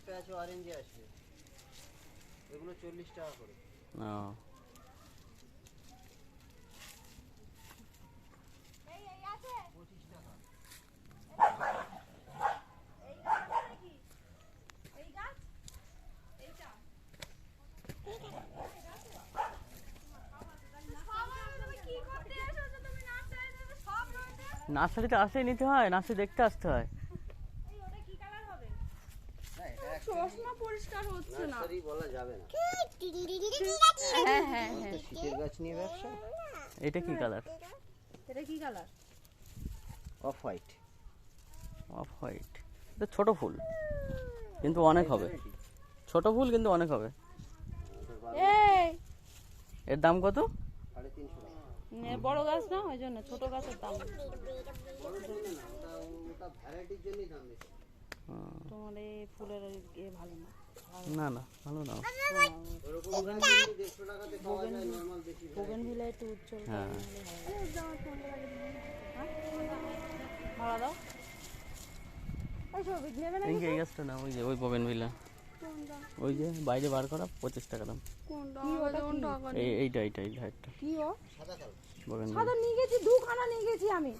একটা আছে অরেঞ্জে আসবে, এগুলো 40 টাকা করে। এই আছে 25 টাকা। এই গাছ আছে নাকি? এই গাছ এইটা নার্সারিতে আসলেই নিতে হয়, নার্সারি দেখতে আসতে হয়। চশমা পরিষ্কার হচ্ছে না, নার্সারি বলা যাবে না। হ্যাঁ হ্যাঁ হ্যাঁ। শীতের গাছ নিয়ে ব্যবসা। এটা কি কালার? এটা কি colour? Off white. Off white. এটা ছোট ফুল কিন্তু অনেক হবে, ছোট ফুল কিন্তু অনেক হবে। এই এর দাম কত? 350 টাকা। বড় গাছ না, ওই জন্য ছোট গাছের দাম। ওটা ভ্যারাইটির জন্যই দাম বেশি। তোমার এই ফুলের ইয়ে ভালো না। না না ভালো না। বোগেনভিলা একটু উজ্জ্বল হ্যাঁ ভাড়া দাও। এই সবিক নেবে না? এই গাছটা না, ওই যে ওই বোগেনভিলা, ওই যে বাইরে বার করা 25 টাকা দাম। এইটা এইটা এই ধারটা কি ও বোগেনভিলা। সাদা নিয়ে গেছি, দুখানা নিয়ে গেছি আমি।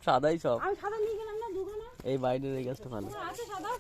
সাদাই সব। আমি সাদা নিয়ে গেলাম না দুখানা। এই বাইরের এই গাছটা ভালো। আছে সাদা,